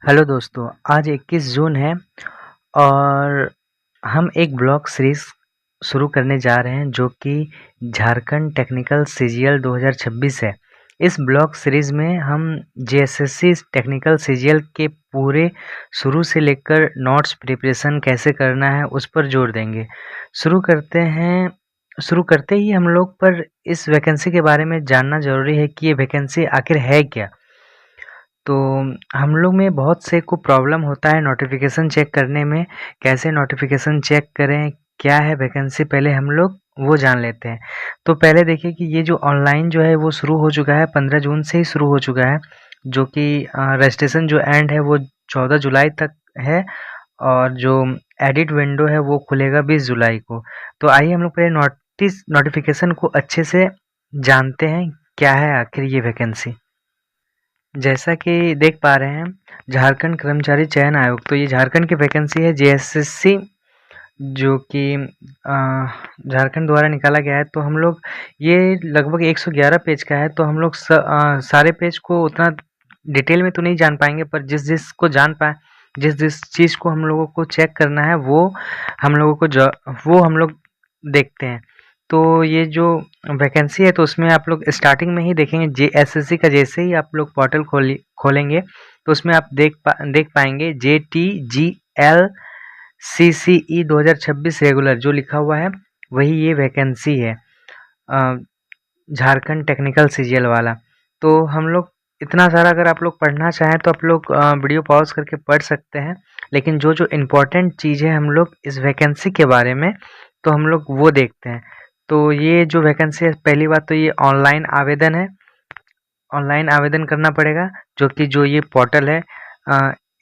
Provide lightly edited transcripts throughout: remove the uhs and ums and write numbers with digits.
Hello दोस्तों, आज 21 जून है और हम एक ब्लॉग सीरीज़ शुरू करने जा रहे हैं जो कि झारखंड टेक्निकल सीजीएल 2026 है। इस ब्लॉग सीरीज़ में हम जेएसएससी टेक्निकल सीजीएल के पूरे शुरू से लेकर नोट्स प्रिपरेशन कैसे करना है उस पर जोर देंगे। शुरू करते हैं। शुरू करते ही हम लोग पर इस वैकेंसी के बारे में जानना ज़रूरी है कि ये वैकेंसी आखिर है क्या? तो हम लोग में बहुत से को प्रॉब्लम होता है नोटिफिकेशन चेक करने में। कैसे नोटिफिकेशन चेक करें, क्या है वैकेंसी, पहले हम लोग वो जान लेते हैं। तो पहले देखिए कि ये जो ऑनलाइन जो है वो शुरू हो चुका है, 15 जून से ही शुरू हो चुका है, जो कि रजिस्ट्रेशन जो एंड है वो 14 जुलाई तक है और जो एडिट विंडो है वो खुलेगा 20 जुलाई को। तो आइए हम लोग पहले नोटिफिकेशन को अच्छे से जानते हैं, क्या है आखिर ये वैकेंसी। जैसा कि देख पा रहे हैं, झारखंड कर्मचारी चयन आयोग, तो ये झारखंड की वैकेंसी है जेएसएससी, जो कि झारखंड द्वारा निकाला गया है। तो हम लोग ये लगभग 111 पेज का है, तो हम लोग सारे पेज को उतना डिटेल में तो नहीं जान पाएंगे, पर जिस जिस को जान पाए, जिस जिस चीज़ को हम लोगों को चेक करना है वो हम लोगों को वो हम लोग देखते हैं। तो ये जो वैकेंसी है तो उसमें आप लोग स्टार्टिंग में ही देखेंगे, जेएसएससी का जैसे ही आप लोग पोर्टल खोलेंगे तो उसमें आप देख पाएंगे JTGL CCE 2026 रेगुलर जो लिखा हुआ है, वही ये वैकेंसी है, झारखंड टेक्निकल सीजीएल वाला। तो हम लोग इतना सारा अगर आप लोग पढ़ना चाहें तो आप लोग वीडियो पॉज करके पढ़ सकते हैं, लेकिन जो जो इम्पोर्टेंट चीज़ है हम लोग इस वैकेंसी के बारे में तो हम लोग वो देखते हैं। तो ये जो वैकेंसी है, पहली बात तो ये ऑनलाइन आवेदन है। ऑनलाइन आवेदन करना पड़ेगा, जो कि जो ये पोर्टल है,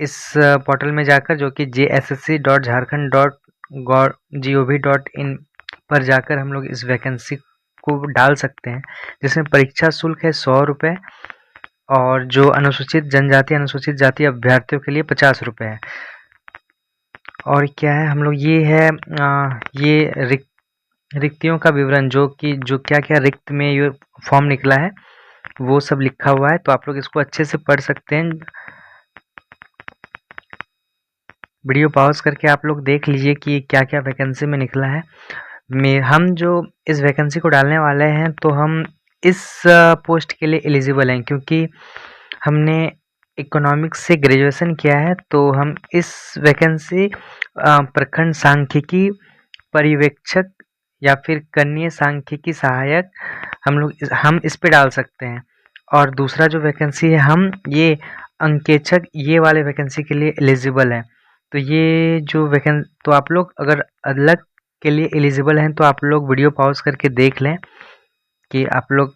इस पोर्टल में जाकर, जो कि JSSC.झारखंड.gov.in पर जाकर हम लोग इस वैकेंसी को डाल सकते हैं, जिसमें परीक्षा शुल्क है 100 रुपये और जो अनुसूचित जनजाति अनुसूचित जाति अभ्यर्थियों के लिए 50 रुपये है। और क्या है, हम लोग ये है ये रिक्तियों का विवरण, जो कि जो क्या क्या रिक्त में ये फॉर्म निकला है वो सब लिखा हुआ है, तो आप लोग इसको अच्छे से पढ़ सकते हैं। वीडियो पॉज करके आप लोग देख लीजिए कि क्या क्या वैकेंसी में निकला है। हम जो इस वैकेंसी को डालने वाले हैं तो हम इस पोस्ट के लिए एलिजिबल हैं, क्योंकि हमने इकोनॉमिक्स से ग्रेजुएशन किया है। तो हम इस वैकेंसी प्रखंड सांख्यिकी पर्यवेक्षक या फिर कनीय सांख्यिकी सहायक, हम इस पे डाल सकते हैं। और दूसरा जो वैकेंसी है, हम ये अंकेक्षक, ये वाले वैकेंसी के लिए एलिजिबल हैं। तो ये जो तो आप लोग अगर अलग के लिए एलिजिबल हैं तो आप लोग वीडियो पॉज करके देख लें कि आप लोग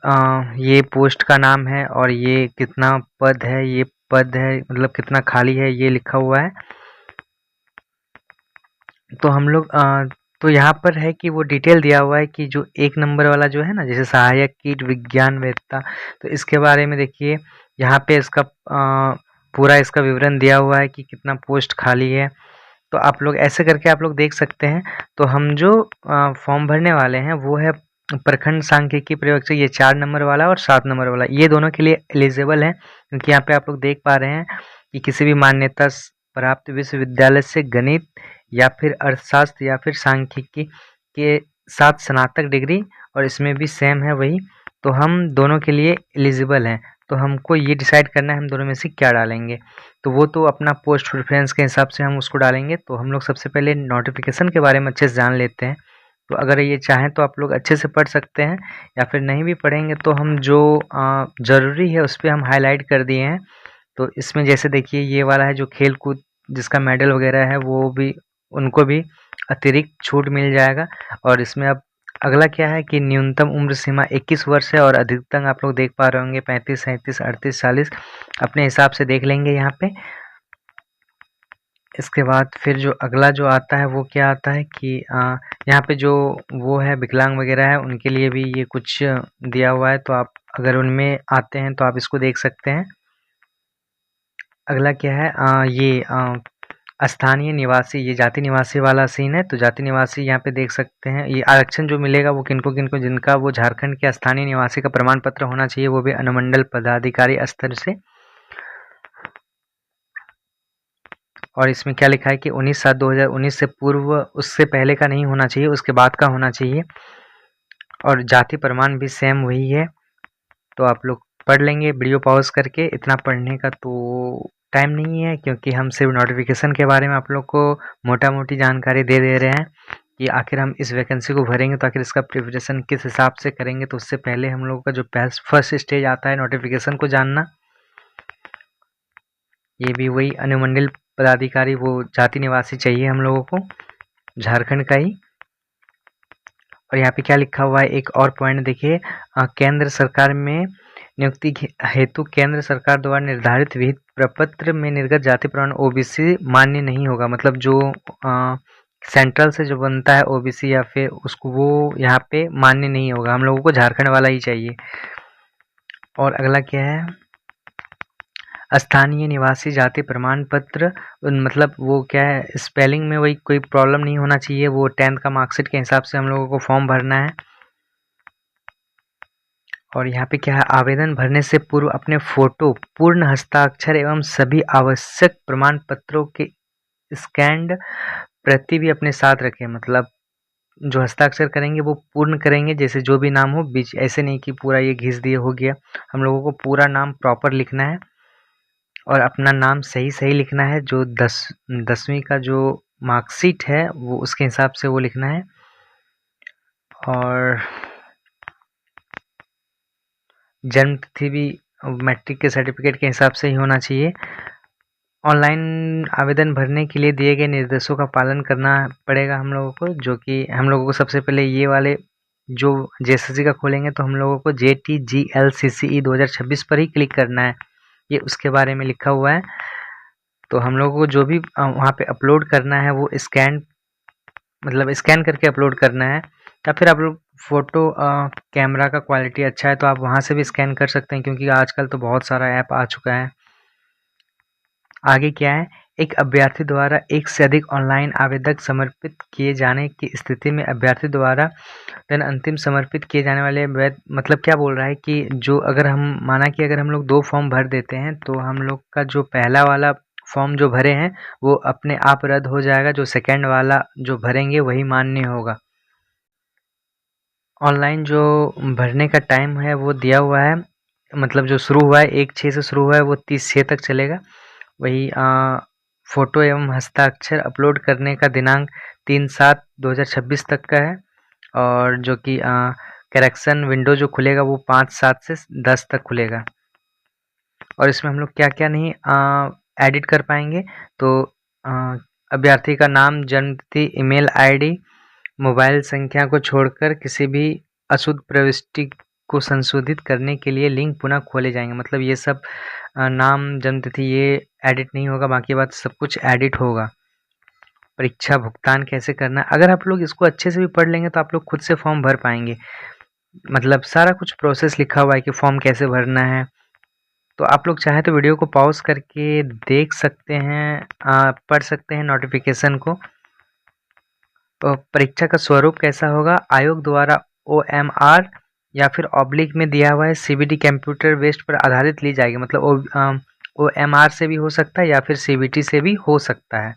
ये पोस्ट का नाम है और ये कितना पद है, ये पद है मतलब कितना खाली है, ये लिखा हुआ है। तो हम लोग तो यहाँ पर है कि वो डिटेल दिया हुआ है कि जो 1 नंबर वाला जो है ना, जैसे सहायक कीट विज्ञान वेत्ता, तो इसके बारे में देखिए, यहाँ पे इसका पूरा इसका विवरण दिया हुआ है कि कितना पोस्ट खाली है। तो आप लोग ऐसे करके आप लोग देख सकते हैं। तो हम जो फॉर्म भरने वाले हैं वो है प्रखंड सांख्यिकी पर्यवेक्षक, ये 4 नंबर वाला और 7 नंबर वाला, ये दोनों के लिए एलिजिबल हैं, क्योंकि यहाँ पे आप लोग देख पा रहे हैं कि किसी भी मान्यता प्राप्त विश्वविद्यालय से गणित या फिर अर्थशास्त्र या फिर सांख्यिकी के साथ स्नातक डिग्री, और इसमें भी सेम है वही। तो हम दोनों के लिए एलिजिबल हैं। तो हमको ये डिसाइड करना है हम दोनों में से क्या डालेंगे। तो वो तो अपना पोस्ट प्रेफरेंस के हिसाब से हम उसको डालेंगे। तो हम लोग सबसे पहले नोटिफिकेशन के बारे में अच्छे से जान लेते हैं। तो अगर ये चाहें तो आप लोग अच्छे से पढ़ सकते हैं, या फिर नहीं भी पढ़ेंगे तो हम जो ज़रूरी है उस पर हम हाईलाइट कर दिए हैं। तो इसमें जैसे देखिए, ये वाला है जो खेल कूद जिसका मेडल वगैरह है, वो भी उनको भी अतिरिक्त छूट मिल जाएगा। और इसमें अब अगला क्या है कि न्यूनतम उम्र सीमा 21 वर्ष है और अधिकतम आप लोग देख पा रहे होंगे 35, 37, 38, 40, अपने हिसाब से देख लेंगे यहाँ पे। इसके बाद फिर जो अगला जो आता है वो क्या आता है कि यहाँ पे जो वो है विकलांग वगैरह है, उनके लिए भी ये कुछ दिया हुआ है। तो आप अगर उनमें आते हैं तो आप इसको देख सकते हैं। अगला क्या है, ये स्थानीय निवासी, ये जाति निवासी वाला सीन है। तो जाति निवासी यहाँ पे देख सकते हैं, ये आरक्षण जो मिलेगा वो किनको किनको, जिनका वो झारखंड के स्थानीय निवासी का प्रमाण पत्र होना चाहिए, वो भी अनुमंडल पदाधिकारी स्तर से। और इसमें क्या लिखा है कि 19/7/2019 से पूर्व, उससे पहले का नहीं होना चाहिए, उसके बाद का होना चाहिए। और जाति प्रमाण भी सेम वही है। तो आप लोग पढ़ लेंगे वीडियो पॉज करके। इतना पढ़ने का तो टाइम नहीं है, क्योंकि हम सिर्फ नोटिफिकेशन के बारे में आप लोग को मोटा मोटी जानकारी दे दे रहे हैं कि आखिर हम इस वैकेंसी को भरेंगे तो आखिर इसका प्रिपरेशन किस हिसाब से करेंगे। तो उससे पहले हम लोगों का जो फर्स्ट स्टेज आता है नोटिफिकेशन को जानना। ये भी वही अनुमंडल पदाधिकारी, वो जाति निवासी चाहिए हम लोगों को, झारखंड का ही। और यहाँ पे क्या लिखा हुआ है, एक और पॉइंट देखिए, केंद्र सरकार में नियुक्ति हेतु केंद्र सरकार द्वारा निर्धारित विहित प्रपत्र में निर्गत जाति प्रमाण ओबीसी मान्य नहीं होगा। मतलब जो सेंट्रल से जो बनता है ओबीसी या फिर उसको, वो यहाँ पे मान्य नहीं होगा। हम लोगों को झारखंड वाला ही चाहिए। और अगला क्या है, स्थानीय निवासी जाति प्रमाण पत्र, मतलब वो क्या है, स्पेलिंग में वही कोई प्रॉब्लम नहीं होना चाहिए। वो 10th का मार्कशीट के हिसाब से हम लोगों को फॉर्म भरना है। और यहाँ पे क्या है, आवेदन भरने से पूर्व अपने फोटो, पूर्ण हस्ताक्षर एवं सभी आवश्यक प्रमाण पत्रों के स्कैन्ड प्रति भी अपने साथ रखें। मतलब जो हस्ताक्षर करेंगे वो पूर्ण करेंगे, जैसे जो भी नाम हो, बीच ऐसे नहीं कि पूरा ये घिस दिए हो गया। हम लोगों को पूरा नाम प्रॉपर लिखना है और अपना नाम सही सही लिखना है। जो 10वीं का जो मार्कशीट है वो उसके हिसाब से वो लिखना है। और जन्म तिथि भी मैट्रिक के सर्टिफिकेट के हिसाब से ही होना चाहिए। ऑनलाइन आवेदन भरने के लिए दिए गए निर्देशों का पालन करना पड़ेगा हम लोगों को, जो कि हम लोगों को सबसे पहले ये वाले जो जेएसएससी का खोलेंगे तो हम लोगों को JTGLCCE 2026 पर ही क्लिक करना है। ये उसके बारे में लिखा हुआ है। तो हम लोगों को जो भी वहाँ पे अपलोड करना है वो मतलब स्कैन करके अपलोड करना है। या फिर आप लोग फ़ोटो कैमरा का क्वालिटी अच्छा है तो आप वहाँ से भी स्कैन कर सकते हैं, क्योंकि आजकल तो बहुत सारा ऐप आ चुका है। आगे क्या है, एक अभ्यर्थी द्वारा एक से अधिक ऑनलाइन आवेदक समर्पित किए जाने की स्थिति में अभ्यर्थी द्वारा देन अंतिम समर्पित किए जाने वाले मतलब क्या बोल रहा है कि जो अगर हम माना कि अगर हम लोग 2 फॉर्म भर देते हैं तो हम लोग का जो पहला वाला फॉर्म जो भरे हैं वो अपने आप रद्द हो जाएगा। जो सेकंड वाला जो भरेंगे वही मान्य होगा। ऑनलाइन जो भरने का टाइम है वो दिया हुआ है, मतलब जो शुरू हुआ है 1/6 से शुरू हुआ है वो 30/6 तक चलेगा। वही फ़ोटो एवं हस्ताक्षर अपलोड करने का दिनांक 3/7/2026 तक का है। और जो कि करेक्शन विंडो जो खुलेगा वो 5/7 से 10 तक खुलेगा। और इसमें हम लोग क्या क्या नहीं एडिट कर पाएंगे, तो अभ्यर्थी का नाम, जन्म तिथि, ईमेल आईडी, मोबाइल संख्या को छोड़कर किसी भी अशुद्ध प्रविष्टि को संशोधित करने के लिए लिंक पुनः खोले जाएंगे। मतलब ये सब नाम, जन्म तिथि ये एडिट नहीं होगा, बाकी बात सब कुछ एडिट होगा। परीक्षा भुगतान कैसे करना है, अगर आप लोग इसको अच्छे से भी पढ़ लेंगे तो आप लोग खुद से फॉर्म भर पाएंगे। मतलब सारा कुछ प्रोसेस लिखा हुआ है कि फॉर्म कैसे भरना है। तो आप लोग चाहे तो वीडियो को पॉज करके देख सकते हैं, पढ़ सकते हैं नोटिफिकेशन को। तो परीक्षा का स्वरूप कैसा होगा, आयोग द्वारा OMR या फिर ऑब्लिक में दिया हुआ है CBT कंप्यूटर बेस्ड पर आधारित ली जाएगी। मतलब OMR से भी हो सकता है या फिर CBT से भी हो सकता है।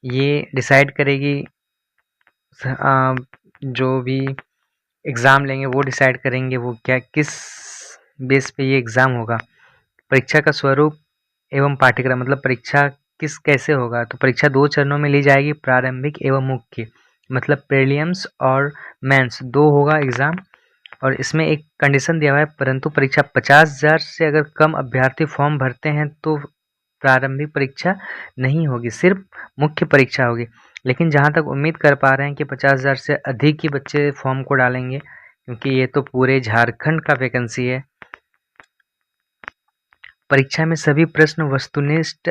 ये डिसाइड करेगी जो भी एग्ज़ाम लेंगे वो डिसाइड करेंगे वो क्या किस बेस पे ये एग्ज़ाम होगा। परीक्षा का स्वरूप एवं पाठ्यक्रम, मतलब परीक्षा किस कैसे होगा, तो परीक्षा 2 चरणों में ली जाएगी, प्रारंभिक एवं मुख्य। मतलब प्रीलिम्स और मेंस 2 होगा एग्ज़ाम। और इसमें एक कंडीशन दिया हुआ है, परंतु परीक्षा 50,000 से अगर कम अभ्यर्थी फॉर्म भरते हैं तो प्रारंभिक परीक्षा नहीं होगी, सिर्फ मुख्य परीक्षा होगी। लेकिन जहाँ तक उम्मीद कर पा रहे हैं कि 50,000 से अधिक ही बच्चे फॉर्म को डालेंगे, क्योंकि ये तो पूरे झारखंड का वैकेंसी है। परीक्षा में सभी प्रश्न वस्तुनिष्ठ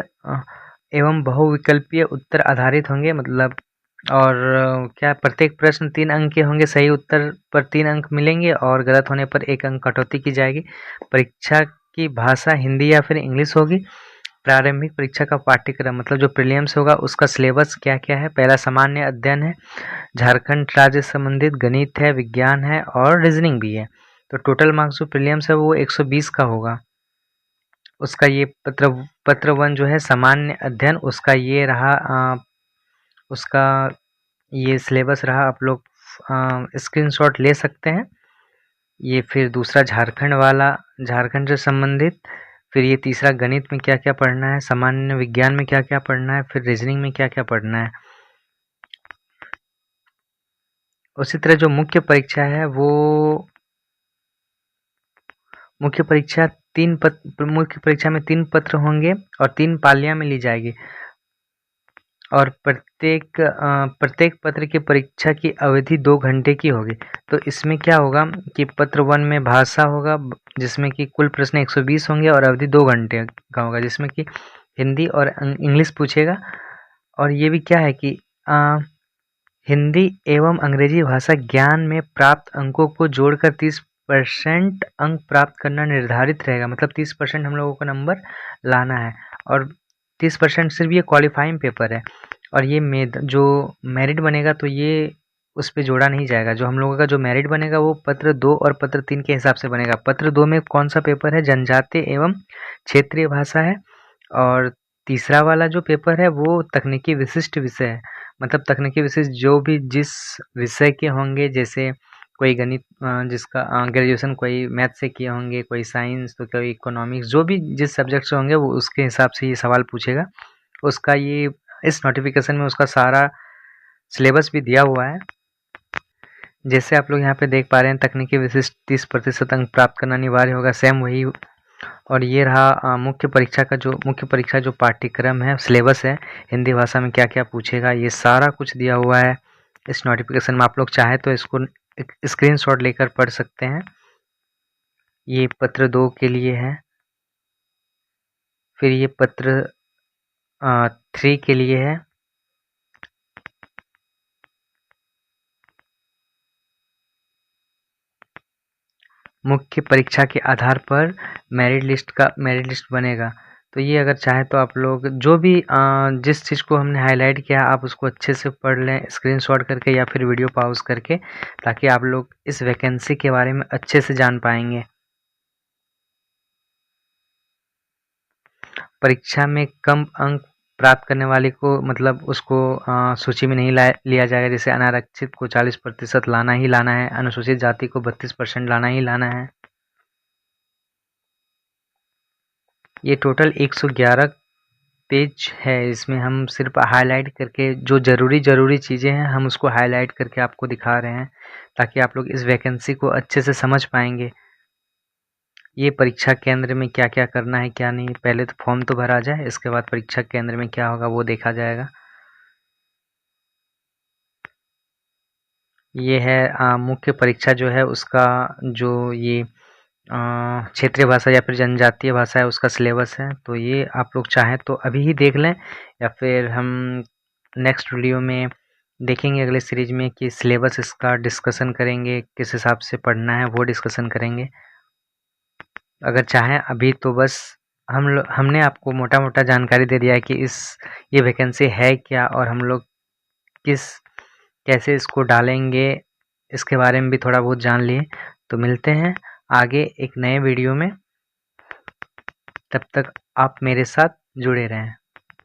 एवं बहुविकल्पीय उत्तर आधारित होंगे। मतलब और क्या, प्रत्येक प्रश्न 3 अंक के होंगे, सही उत्तर पर 3 अंक मिलेंगे और गलत होने पर 1 अंक कटौती की जाएगी। परीक्षा की भाषा हिंदी या फिर इंग्लिश होगी। प्रारंभिक परीक्षा का पाठ्यक्रम, मतलब जो प्रीलिम्स होगा उसका सिलेबस क्या क्या है। पहला सामान्य अध्ययन है, झारखंड राज्य से संबंधित गणित है, विज्ञान है और रीजनिंग भी है। तो टोटल मार्क्स जो प्रीलिम्स है वो 120 का होगा। उसका ये पत्र 1 जो है सामान्य अध्ययन, उसका ये रहा, उसका ये सिलेबस रहा। आप लोग स्क्रीनशॉट ले सकते हैं। ये फिर दूसरा झारखंड वाला, झारखंड से संबंधित। फिर ये तीसरा गणित में क्या क्या पढ़ना है, सामान्य विज्ञान में क्या क्या पढ़ना है, फिर रीजनिंग में क्या क्या पढ़ना है। उसी तरह जो मुख्य परीक्षा है वो मुख्य परीक्षा मुख्य परीक्षा में 3 पत्र होंगे और 3 पालियां में ली जाएगी। और प्रत्येक पत्र की परीक्षा की अवधि 2 घंटे की होगी। तो इसमें क्या होगा कि पत्र 1 में भाषा होगा, जिसमें कि कुल प्रश्न 120 होंगे और अवधि 2 घंटे का होगा, जिसमें कि हिंदी और इंग्लिश पूछेगा। और ये भी क्या है कि हिंदी एवं अंग्रेजी भाषा ज्ञान में प्राप्त अंकों को जोड़कर 30% अंक प्राप्त करना निर्धारित रहेगा। मतलब 30% हम लोगों को नंबर लाना है, और 30% सिर्फ ये क्वालिफाइंग पेपर है। और ये जो मेरिट बनेगा तो ये उस पे जोड़ा नहीं जाएगा। जो हम लोगों का जो मेरिट बनेगा वो पत्र 2 और पत्र 3 के हिसाब से बनेगा। पत्र 2 में कौन सा पेपर है, जनजातीय एवं क्षेत्रीय भाषा है। और तीसरा वाला जो पेपर है वो तकनीकी विशिष्ट विषय है। मतलब तकनीकी विशिष्ट जो भी जिस विषय के होंगे, जैसे कोई गणित जिसका ग्रेजुएशन कोई मैथ से किए होंगे, कोई साइंस, तो कोई इकोनॉमिक्स, जो भी जिस सब्जेक्ट से होंगे वो उसके हिसाब से ये सवाल पूछेगा। उसका ये इस नोटिफिकेशन में उसका सारा सिलेबस भी दिया हुआ है। जैसे आप लोग यहाँ पे देख पा रहे हैं, तकनीकी विशिष्ट 30% अंक प्राप्त करना अनिवार्य होगा, सेम वही। और ये रहा मुख्य परीक्षा जो पाठ्यक्रम है, सिलेबस है, हिंदी भाषा में क्या क्या पूछेगा, ये सारा कुछ दिया हुआ है इस नोटिफिकेशन में। आप लोग चाहे तो इसको स्क्रीनशॉट लेकर पढ़ सकते हैं। ये पत्र 2 के लिए है। फिर ये पत्र 3 के लिए है। मुख्य परीक्षा के आधार पर मेरिट लिस्ट बनेगा। तो ये अगर चाहे तो आप लोग जो भी जिस चीज़ को हमने हाईलाइट किया आप उसको अच्छे से पढ़ लें, स्क्रीनशॉट करके या फिर वीडियो पॉज करके, ताकि आप लोग इस वैकेंसी के बारे में अच्छे से जान पाएंगे। परीक्षा में कम अंक प्राप्त करने वाले को, मतलब उसको सूची में नहीं लिया जाएगा। जैसे अनारक्षित को 40% लाना ही लाना है, अनुसूचित जाति को 32% लाना ही लाना है। ये टोटल 111 पेज है। इसमें हम सिर्फ हाईलाइट करके जो ज़रूरी चीज़ें हैं हम उसको हाईलाइट करके आपको दिखा रहे हैं, ताकि आप लोग इस वैकेंसी को अच्छे से समझ पाएंगे। ये परीक्षा केंद्र में क्या क्या करना है क्या नहीं, पहले तो फॉर्म तो भरा जाए, इसके बाद परीक्षा केंद्र में क्या होगा वो देखा जाएगा। ये है मुख्य परीक्षा जो है उसका, जो ये क्षेत्रीय भाषा या फिर जनजातीय भाषा है उसका सिलेबस है। तो ये आप लोग चाहें तो अभी ही देख लें, या फिर हम नेक्स्ट वीडियो में देखेंगे अगले सीरीज में कि सिलेबस इसका डिस्कशन करेंगे, किस हिसाब से पढ़ना है वो डिस्कशन करेंगे। अगर चाहें अभी तो बस हमने आपको मोटा मोटा जानकारी दे दिया है कि ये वैकेंसी है क्या, और हम लोग कैसे इसको डालेंगे, इसके बारे में भी थोड़ा बहुत जान लिए। तो मिलते हैं आगे एक नए वीडियो में, तब तक आप मेरे साथ जुड़े रहें।